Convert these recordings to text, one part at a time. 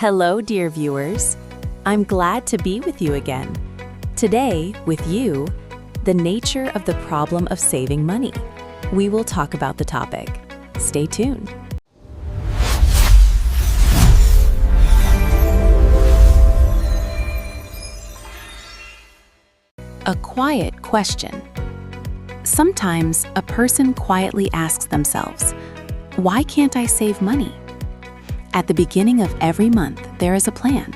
Hello, dear viewers. I'm glad to be with you again. Today, with you, the nature of the problem of saving money. We will talk about the topic. Stay tuned. A quiet question. Sometimes a person quietly asks themselves, why can't I save money? At the beginning of every month, there is a plan.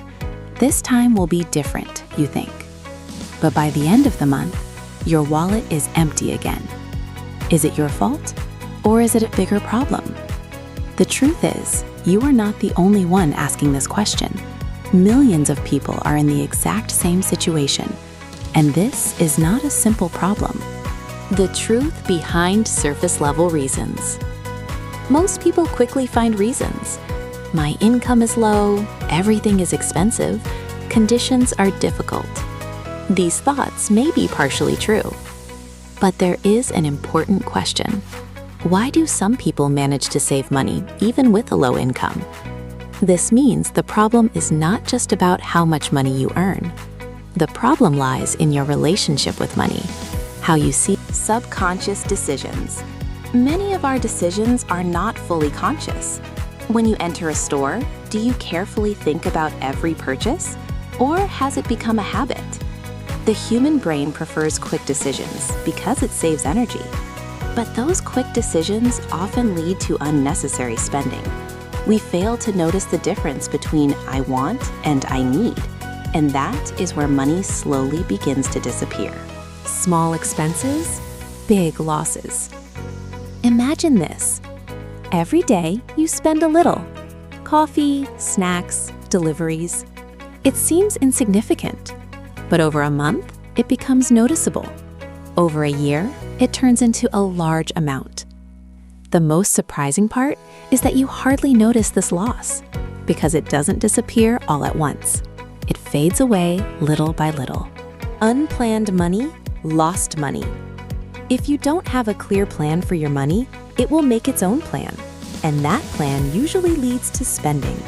This time will be different, you think. But by the end of the month, your wallet is empty again. Is it your fault? Or is it a bigger problem? The truth is, you are not the only one asking this question. Millions of people are in the exact same situation. And this is not a simple problem. The truth behind surface-level reasons. Most people quickly find reasons. My income is low, everything is expensive, conditions are difficult. These thoughts may be partially true. But there is an important question. Why do some people manage to save money even with a low income? This means the problem is not just about how much money you earn. The problem lies in your relationship with money, how you see subconscious decisions. Many of our decisions are not fully conscious. When you enter a store, do you carefully think about every purchase? Or has it become a habit? The human brain prefers quick decisions because it saves energy. But those quick decisions often lead to unnecessary spending. We fail to notice the difference between I want and I need. And that is where money slowly begins to disappear. Small expenses, big losses. Imagine this. Every day, you spend a little. Coffee, snacks, deliveries. It seems insignificant. But over a month, it becomes noticeable. Over a year, it turns into a large amount. The most surprising part is that you hardly notice this loss because it doesn't disappear all at once. It fades away little by little. Unplanned money, lost money. If you don't have a clear plan for your money, it will make its own plan. And that plan usually leads to spending.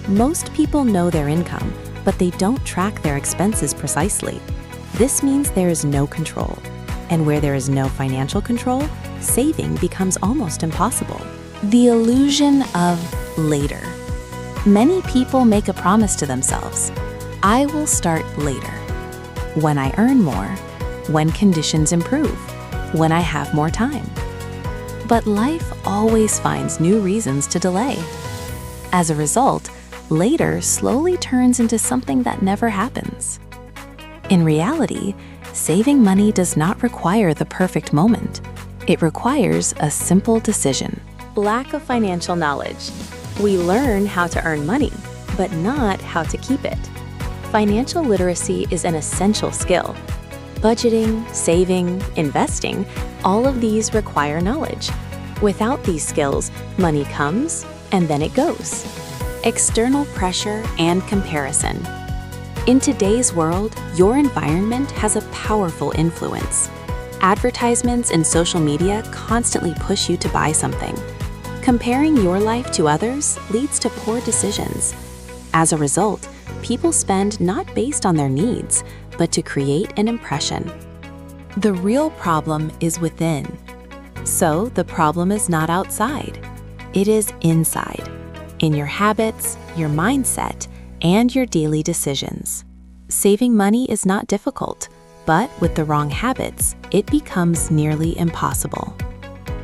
Most people know their income, but they don't track their expenses precisely. This means there is no control. And where there is no financial control, saving becomes almost impossible. The illusion of later. Many people make a promise to themselves. I will start later. When I earn more, when conditions improve, when I have more time. But life always finds new reasons to delay. As a result, later slowly turns into something that never happens. In reality, saving money does not require the perfect moment. It requires a simple decision. Lack of financial knowledge. We learn how to earn money, but not how to keep it. Financial literacy is an essential skill. Budgeting, saving, investing, all of these require knowledge. Without these skills, money comes and then it goes. External pressure and comparison. In today's world, your environment has a powerful influence. Advertisements and social media constantly push you to buy something. Comparing your life to others leads to poor decisions. As a result, people spend not based on their needs, but to create an impression. The real problem is within. So the problem is not outside. It is inside, in your habits, your mindset, and your daily decisions. Saving money is not difficult, but with the wrong habits, it becomes nearly impossible.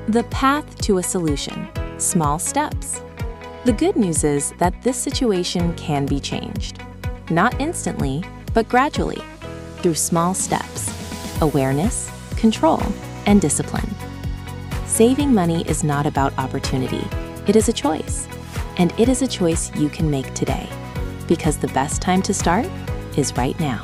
The path to a solution. Small steps. The good news is that this situation can be changed. Not instantly, but gradually, through small steps, awareness, control, and discipline. Saving money is not about opportunity. It is a choice. And it is a choice you can make today. Because the best time to start is right now.